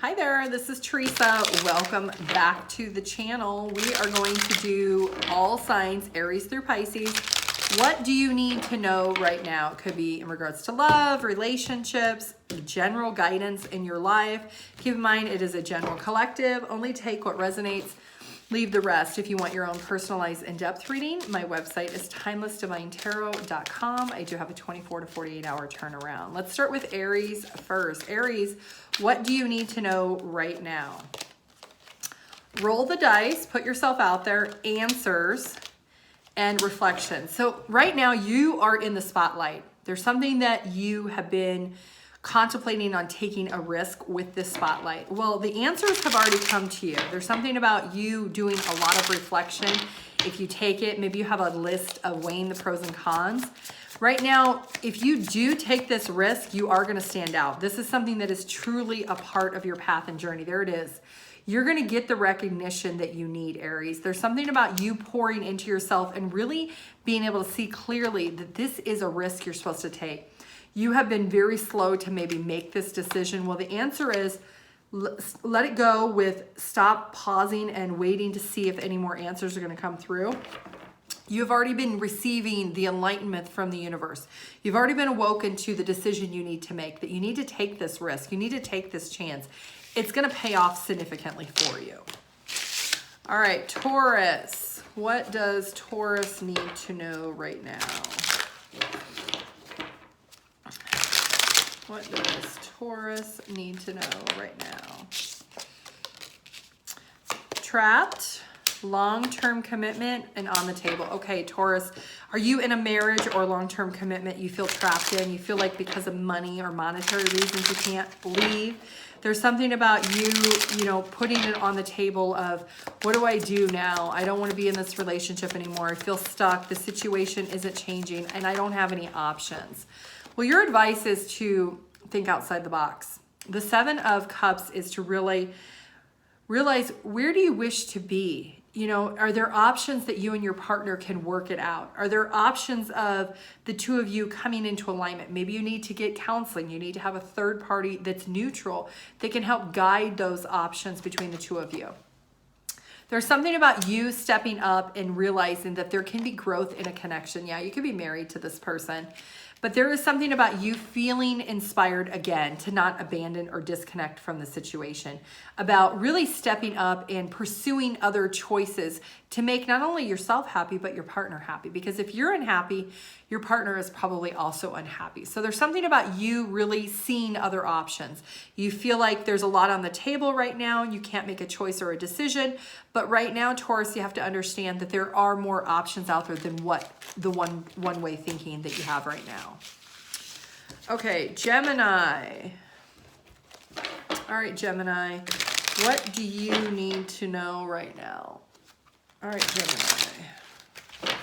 Hi there, this is Teresa. Welcome back to the channel. We are going to do all signs, Aries through Pisces. What do you need to know right now? It could be in regards to love, relationships, general guidance in your life. Keep in mind, it is a general collective. Only take what resonates, leave the rest. If you want your own personalized in-depth reading, my website is TimelessDivineTarot.com. I do have a 24 to 48 hour turnaround. Let's start with Aries first. Aries, what do you need to know right now? Roll the dice, put yourself out there, answers, and reflection. So right now you are in the spotlight. There's something that you have been contemplating on taking a risk with this spotlight. Well, the answers have already come to you. There's something about you doing a lot of reflection. If you take it, maybe you have a list of weighing the pros and cons. Right now, if you do take this risk, you are going to stand out. This is something that is truly a part of your path and journey. There it is. You're going to get the recognition that you need, Aries. There's something about you pouring into yourself and really being able to see clearly that this is a risk you're supposed to take. You have been very slow to maybe make this decision. Well, the answer is let it go with stop pausing and waiting to see if any more answers are going to come through. You've already been receiving the enlightenment from the universe. You've already been awoken to the decision you need to make, that you need to take this risk. You need to take this chance. It's going to pay off significantly for you. All right, Taurus. What does Taurus need to know right now? What does Taurus need to know right now? Trapped, long-term commitment, and on the table. Okay, Taurus, are you in a marriage or long-term commitment you feel trapped in? You feel like because of money or monetary reasons you can't leave? There's something about you putting it on the table of, what do I do now? I don't want to be in this relationship anymore. I feel stuck. The situation isn't changing, and I don't have any options. Well, your advice is to think outside the box. The Seven of Cups is to really realize, where do you wish to be? Are there options that you and your partner can work it out? Are there options of the two of you coming into alignment? Maybe you need to get counseling. You need to have a third party that's neutral that can help guide those options between the two of you. There's something about you stepping up and realizing that there can be growth in a connection. Yeah, you could be married to this person, but there is something about you feeling inspired again to not abandon or disconnect from the situation, about really stepping up and pursuing other choices to make not only yourself happy, but your partner happy. Because if you're unhappy, your partner is probably also unhappy. So there's something about you really seeing other options. You feel like there's a lot on the table right now. You can't make a choice or a decision. But right now, Taurus, you have to understand that there are more options out there than what the one-way thinking that you have right now. Okay, Gemini. All right, Gemini. What do you need to know right now? All right, Gemini.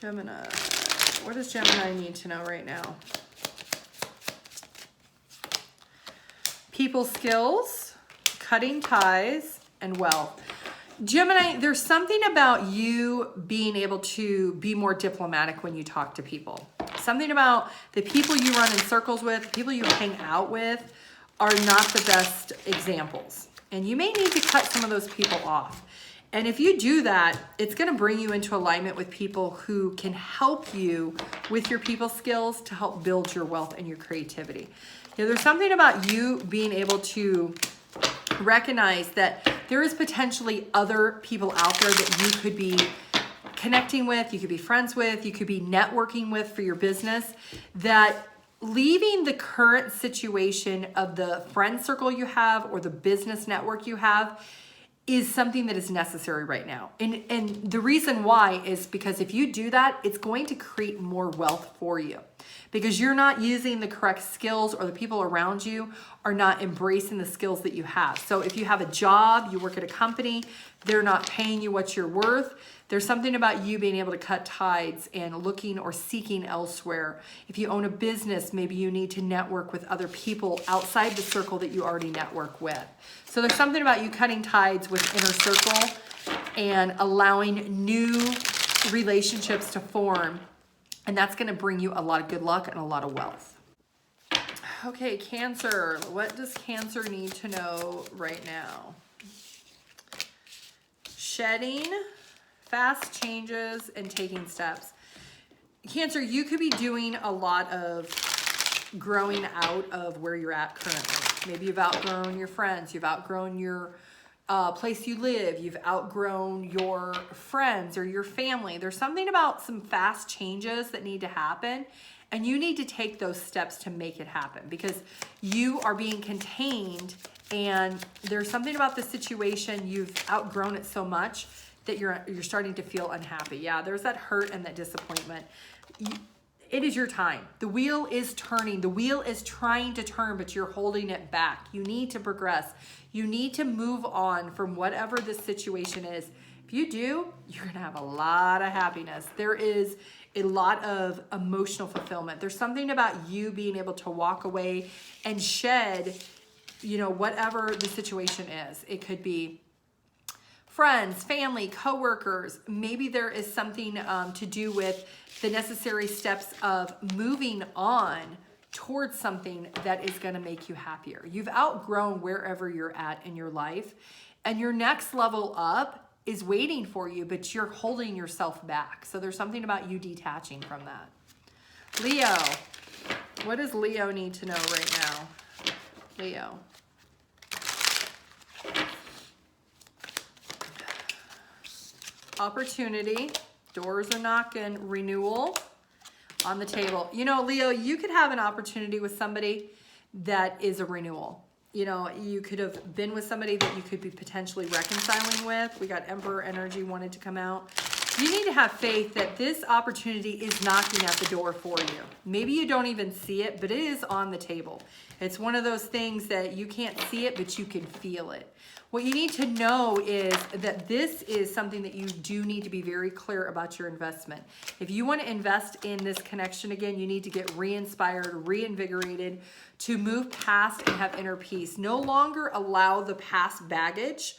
Gemini. What does Gemini need to know right now? People skills, cutting ties, and wealth. Gemini, there's something about you being able to be more diplomatic when you talk to people. Something about the people you run in circles with, people you hang out with, are not the best examples. And you may need to cut some of those people off. And if you do that, it's going to bring you into alignment with people who can help you with your people skills to help build your wealth and your creativity. There's something about you being able to recognize that there is potentially other people out there that you could be connecting with, you could be friends with, you could be networking with for your business, that leaving the current situation of the friend circle you have or the business network you have is something that is necessary right now. And the reason why is because if you do that, it's going to create more wealth for you, because you're not using the correct skills, or the people around you are not embracing the skills that you have. So if you have a job, you work at a company, they're not paying you what you're worth. There's something about you being able to cut ties and looking or seeking elsewhere. If you own a business, maybe you need to network with other people outside the circle that you already network with. So there's something about you cutting ties with inner circle and allowing new relationships to form. And that's going to bring you a lot of good luck and a lot of wealth. Okay, Cancer. What does Cancer need to know right now? Shedding, fast changes, and taking steps. Cancer, you could be doing a lot of growing out of where you're at currently. Maybe you've outgrown your friends. You've outgrown your place you live. You've outgrown your friends or your family. There's something about some fast changes that need to happen, and you need to take those steps to make it happen because you are being contained, and there's something about the situation, you've outgrown it so much that you're starting to feel unhappy. Yeah, there's that hurt and that disappointment. It is your time. The wheel is turning. The wheel is trying to turn, but you're holding it back. You need to progress. You need to move on from whatever this situation is. If you do, you're going to have a lot of happiness. There is a lot of emotional fulfillment. There's something about you being able to walk away and shed, you know, whatever the situation is. It could be friends, family, coworkers. Maybe there is something to do with the necessary steps of moving on towards something that is going to make you happier. You've outgrown wherever you're at in your life, and your next level up is waiting for you, but you're holding yourself back. So there's something about you detaching from that. Leo, what does Leo need to know right now? Leo. Opportunity, doors are knocking, renewal on the table. You know, Leo, you could have an opportunity with somebody that is a renewal. You know, you could have been with somebody that you could be potentially reconciling with. We got Emperor energy wanted to come out. You need to have faith that this opportunity is knocking at the door for you. Maybe you don't even see it, but it is on the table. It's one of those things that you can't see it, but you can feel it. What you need to know is that this is something that you do need to be very clear about your investment. If you want to invest in this connection again, you need to get re-inspired, reinvigorated, to move past and have inner peace. No longer allow the past baggage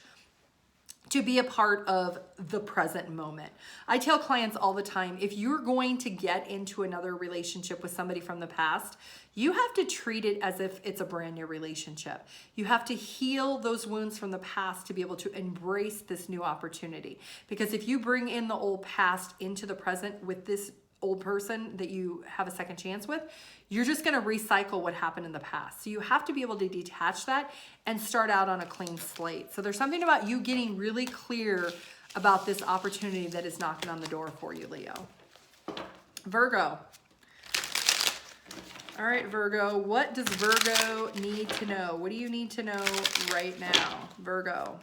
to be a part of the present moment. I tell clients all the time, if you're going to get into another relationship with somebody from the past, you have to treat it as if it's a brand new relationship. You have to heal those wounds from the past to be able to embrace this new opportunity. Because if you bring in the old past into the present with this old person that you have a second chance with, you're just going to recycle what happened in the past. So you have to be able to detach that and start out on a clean slate. So there's something about you getting really clear about this opportunity that is knocking on the door for you, Leo. Virgo. All right, Virgo, what does Virgo need to know? What do you need to know right now, Virgo?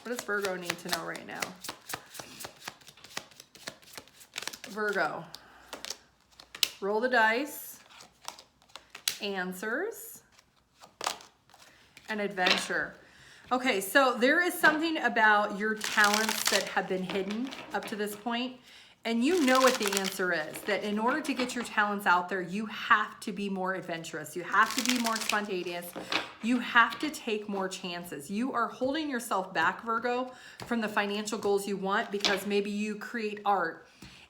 What does Virgo need to know right now? Virgo, roll the dice, answers, and adventure. Okay, so there is something about your talents that have been hidden up to this point, and you know what the answer is, that in order to get your talents out there, you have to be more adventurous. You have to be more spontaneous. You have to take more chances. You are holding yourself back, Virgo, from the financial goals you want because maybe you create art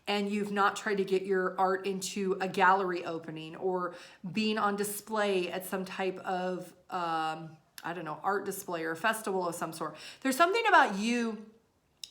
and you've not tried to get your art into a gallery opening or being on display at some type of, I don't know, art display or festival of some sort. There's something about you,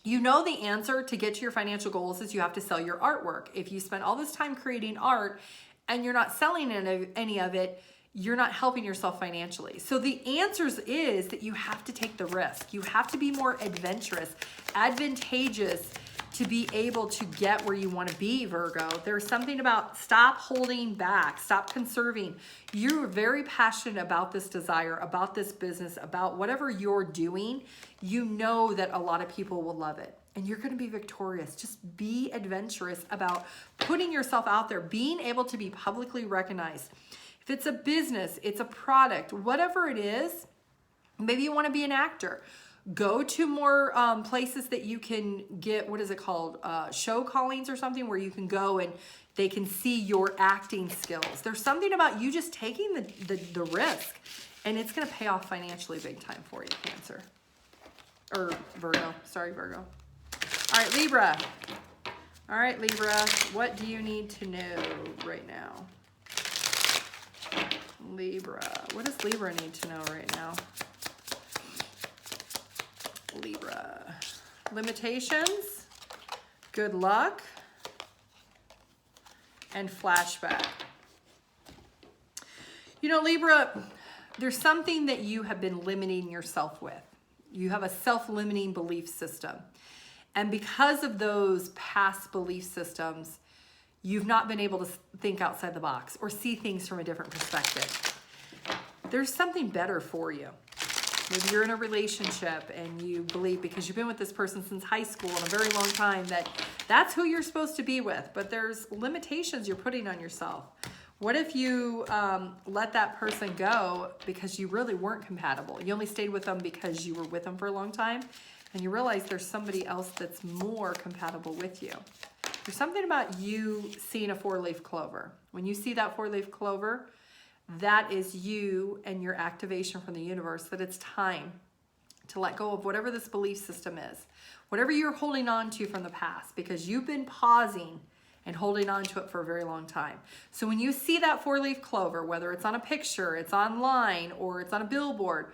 you know the answer to get to your financial goals is you have to sell your artwork. If you spend all this time creating art and you're not selling any of it, you're not helping yourself financially. So the answers is that you have to take the risk. You have to be more adventurous, advantageous, to be able to get where you want to be, Virgo. There's something about stop holding back, stop conserving. You're very passionate about this desire, about this business, about whatever you're doing. You know that a lot of people will love it and you're going to be victorious. Just be adventurous about putting yourself out there, being able to be publicly recognized. If it's a business, it's a product, whatever it is, maybe you want to be an actor. Go to more places that you can get, what is it called? Show callings or something where you can go and they can see your acting skills. There's something about you just taking the risk and it's going to pay off financially big time for you, Cancer. Or Virgo. Sorry, Virgo. All right, Libra. All right, Libra. What do you need to know right now? Libra. What does Libra need to know right now? Libra. Limitations, good luck, and flashback. You know, Libra, there's something that you have been limiting yourself with. You have a self-limiting belief system. And because of those past belief systems, you've not been able to think outside the box or see things from a different perspective. There's something better for you. Maybe you're in a relationship and you believe, because you've been with this person since high school in a very long time, that that's who you're supposed to be with, but there's limitations you're putting on yourself. What if you let that person go because you really weren't compatible? You only stayed with them because you were with them for a long time, and you realize there's somebody else that's more compatible with you. There's something about you seeing a four-leaf clover. When you see that four-leaf clover, that is you and your activation from the universe that it's time to let go of whatever this belief system is, whatever you're holding on to from the past, because you've been pausing and holding on to it for a very long time. So when you see that four-leaf clover, whether it's on a picture, it's online, or it's on a billboard,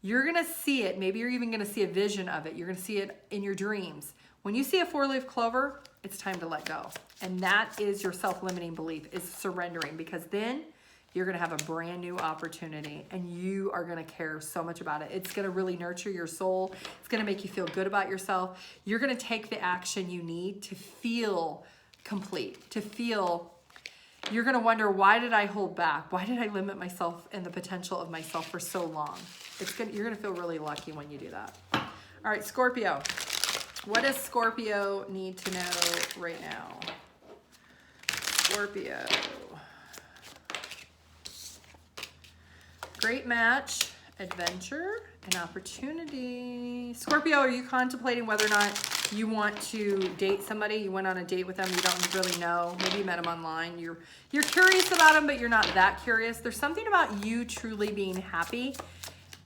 you're gonna see it. Maybe you're even gonna see a vision of it. You're gonna see it in your dreams. When you see a four-leaf clover, it's time to let go. And that is your self-limiting belief, is surrendering, because then you're gonna have a brand new opportunity and you are gonna care so much about it. It's gonna really nurture your soul. It's gonna make you feel good about yourself. You're gonna take the action you need to feel complete, to feel, you're gonna wonder, why did I hold back? Why did I limit myself and the potential of myself for so long? You're gonna feel really lucky when you do that. All right, Scorpio. What does Scorpio need to know right now? Scorpio. Great match, adventure, and opportunity. Scorpio, are you contemplating whether or not you want to date somebody? You went on a date with them, you don't really know. Maybe you met them online. You're curious about them, but you're not that curious. There's something about you truly being happy.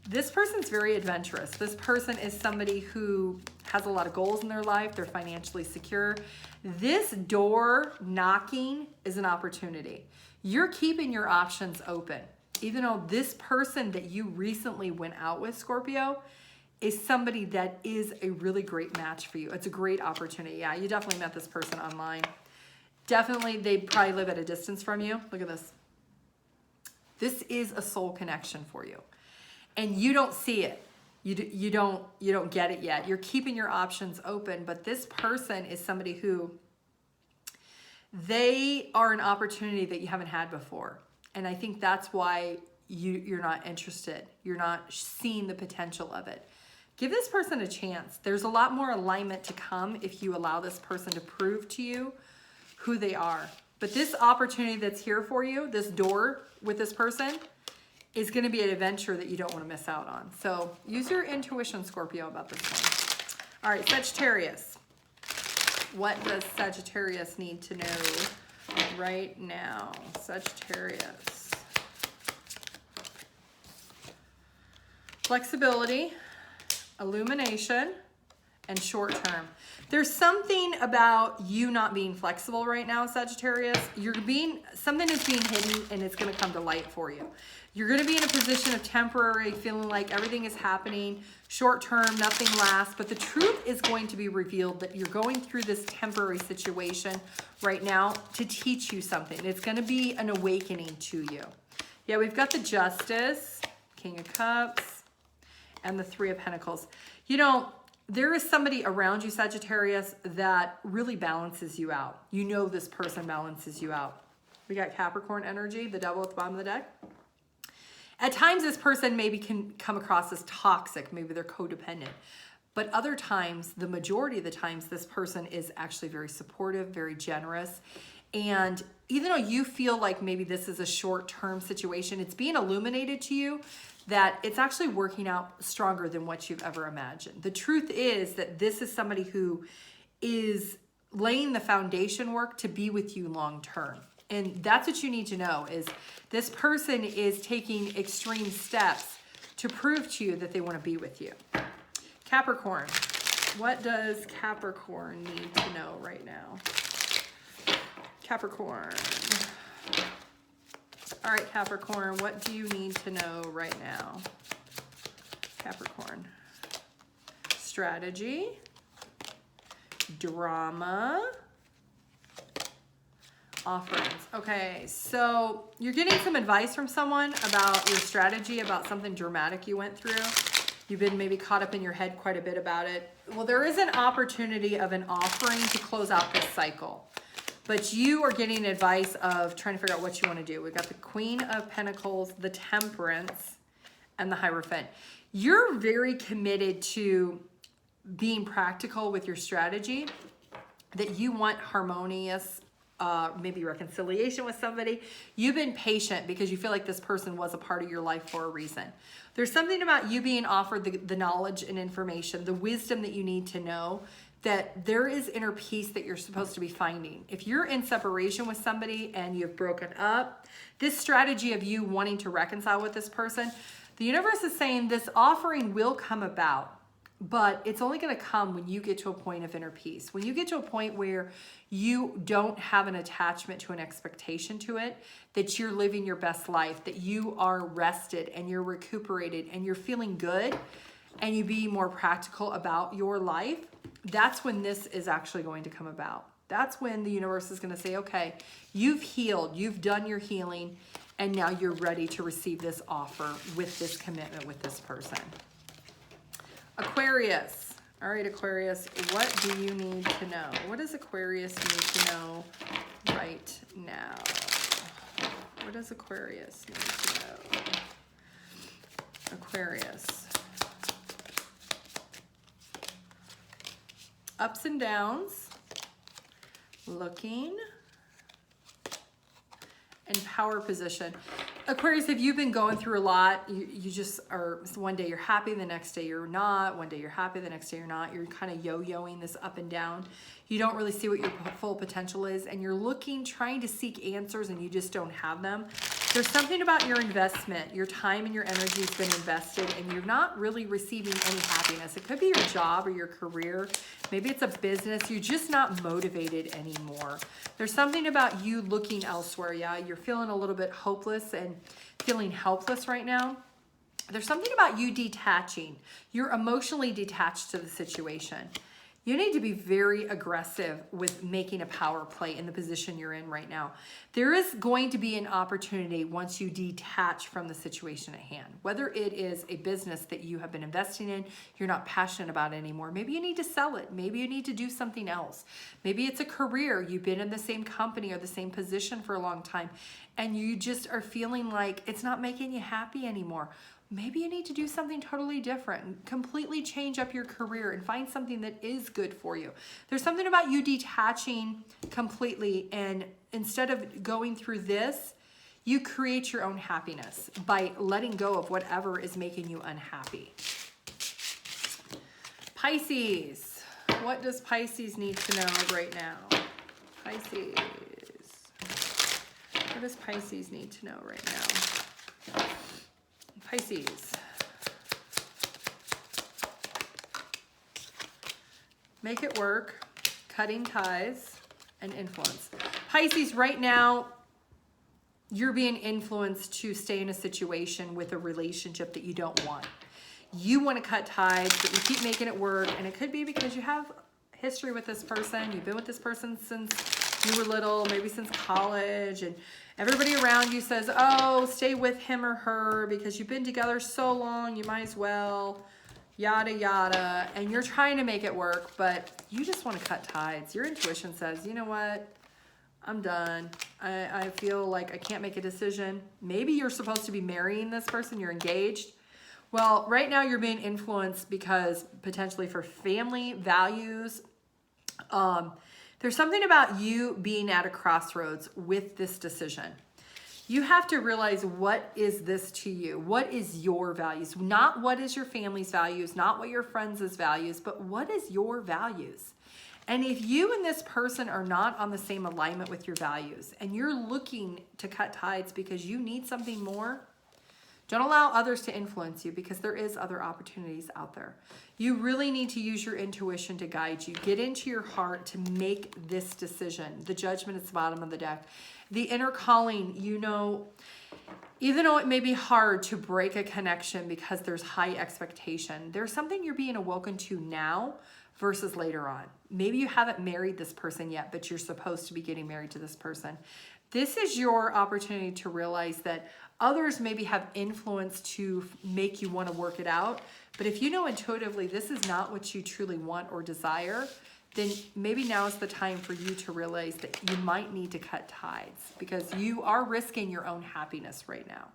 This person's very adventurous. This person is somebody who has a lot of goals in their life. They're financially secure. This door knocking is an opportunity. You're keeping your options open. Even though this person that you recently went out with, Scorpio, is somebody that is a really great match for you. It's a great opportunity. Yeah, you definitely met this person online. Definitely, they probably live at a distance from you. Look at this. This is a soul connection for you. And you don't see it. You don't get it yet. You're keeping your options open, but this person is somebody who, they are an opportunity that you haven't had before. And I think that's why you're not interested. You're not seeing the potential of it. Give this person a chance. There's a lot more alignment to come if you allow this person to prove to you who they are. But this opportunity that's here for you, this door with this person, is going to be an adventure that you don't want to miss out on. So use your intuition, Scorpio, about this one. All right, Sagittarius. What does Sagittarius need to know right now? Sagittarius. Flexibility, illumination, and short term. There's something about you not being flexible right now, Sagittarius. Something is being hidden and it's going to come to light for you. You're going to be in a position of temporary, feeling like everything is happening, short term, nothing lasts, but the truth is going to be revealed that you're going through this temporary situation right now to teach you something. It's going to be an awakening to you. Yeah, we've got the Justice, King of Cups, and the Three of Pentacles. You know, there is somebody around you, Sagittarius, that really balances you out. You know this person balances you out. We got Capricorn energy, the Devil at the bottom of the deck. At times, this person maybe can come across as toxic. Maybe they're codependent. But other times, the majority of the times, this person is actually very supportive, very generous. And even though you feel like maybe this is a short-term situation, it's being illuminated to you that it's actually working out stronger than what you've ever imagined. The truth is that this is somebody who is laying the foundation work to be with you long-term. And that's what you need to know, is this person is taking extreme steps to prove to you that they want to be with you. Capricorn. What does Capricorn need to know right now? Capricorn. All right, Capricorn, what do you need to know right now? Capricorn. Strategy. Drama. Offerings. Okay, so you're getting some advice from someone about your strategy, about something dramatic you went through. You've been maybe caught up in your head quite a bit about it. Well, there is an opportunity of an offering to close out this cycle. But you are getting advice of trying to figure out what you want to do. We've got the Queen of Pentacles, the Temperance, and the Hierophant. You're very committed to being practical with your strategy, that you want harmonious, maybe reconciliation with somebody. You've been patient because you feel like this person was a part of your life for a reason. There's something about you being offered the knowledge and information, the wisdom that you need to know, that there is inner peace that you're supposed to be finding. If you're in separation with somebody and you've broken up, this strategy of you wanting to reconcile with this person, the universe is saying this offering will come about, but it's only going to come when you get to a point of inner peace. When you get to a point where you don't have an attachment to an expectation to it, that you're living your best life, that you are rested and you're recuperated and you're feeling good, and you be more practical about your life, that's when this is actually going to come about. That's when the universe is going to say, okay, you've healed, you've done your healing, and now you're ready to receive this offer with this commitment with this person. Aquarius. All right, Aquarius, what do you need to know? What does Aquarius need to know right now? What does Aquarius need to know? Aquarius. Ups and downs, looking, and power position. Aquarius, if you've been going through a lot, you just are, one day you're happy, the next day you're not, one day you're happy, the next day you're not, you're kind of yo-yoing this up and down. You don't really see what your full potential is, and you're looking, trying to seek answers, and you just don't have them. There's something about your investment, your time and your energy has been invested, and you're not really receiving any happiness. It could be your job or your career. Maybe it's a business. You're just not motivated anymore. There's something about you looking elsewhere. Yeah, you're feeling a little bit hopeless and feeling helpless right now. There's something about you detaching. You're emotionally detached to the situation. You need to be very aggressive with making a power play in the position you're in right now. There is going to be an opportunity once you detach from the situation at hand. Whether it is a business that you have been investing in, you're not passionate about anymore. Maybe you need to sell it. Maybe you need to do something else. Maybe it's a career. You've been in the same company or the same position for a long time, and you just are feeling like it's not making you happy anymore. Maybe you need to do something totally different and completely change up your career and find something that is good for you. There's something about you detaching completely, and instead of going through this, you create your own happiness by letting go of whatever is making you unhappy. Pisces. What does Pisces need to know right now? Pisces. What does Pisces need to know right now? Pisces. Make it work, cutting ties, and influence. Pisces, right now, you're being influenced to stay in a situation with a relationship that you don't want. You want to cut ties, but you keep making it work, and it could be because you have history with this person. You've been with this person since you were little, maybe since college, and everybody around you says, oh, stay with him or her because you've been together so long, you might as well, yada, yada. And you're trying to make it work, but you just want to cut ties. Your intuition says, you know what? I'm done. I feel like I can't make a decision. Maybe you're supposed to be marrying this person. You're engaged. Well, right now you're being influenced because potentially for family values, there's something about you being at a crossroads with this decision. You have to realize, what is this to you? What is your values? Not what is your family's values, not what your friends' values, but what is your values? And if you and this person are not on the same alignment with your values and you're looking to cut ties because you need something more, don't allow others to influence you because there is other opportunities out there. You really need to use your intuition to guide you. Get into your heart to make this decision. The Judgment is the bottom of the deck. The inner calling, you know, even though it may be hard to break a connection because there's high expectation, there's something you're being awoken to now versus later on. Maybe you haven't married this person yet, but you're supposed to be getting married to this person. This is your opportunity to realize that others maybe have influence to make you want to work it out. But if you know intuitively this is not what you truly want or desire, then maybe now is the time for you to realize that you might need to cut ties, because you are risking your own happiness right now.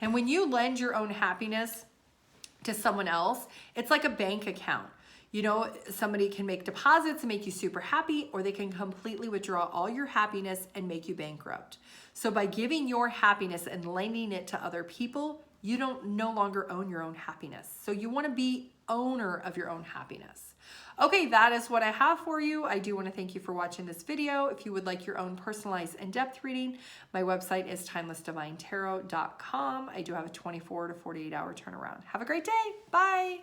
And when you lend your own happiness to someone else, it's like a bank account. You know, somebody can make deposits and make you super happy, or they can completely withdraw all your happiness and make you bankrupt. So by giving your happiness and lending it to other people, you don't no longer own your own happiness. So you want to be owner of your own happiness. Okay, that is what I have for you. I do want to thank you for watching this video. If you would like your own personalized in-depth reading, my website is TimelessDivineTarot.com. I do have a 24 to 48 hour turnaround. Have a great day. Bye.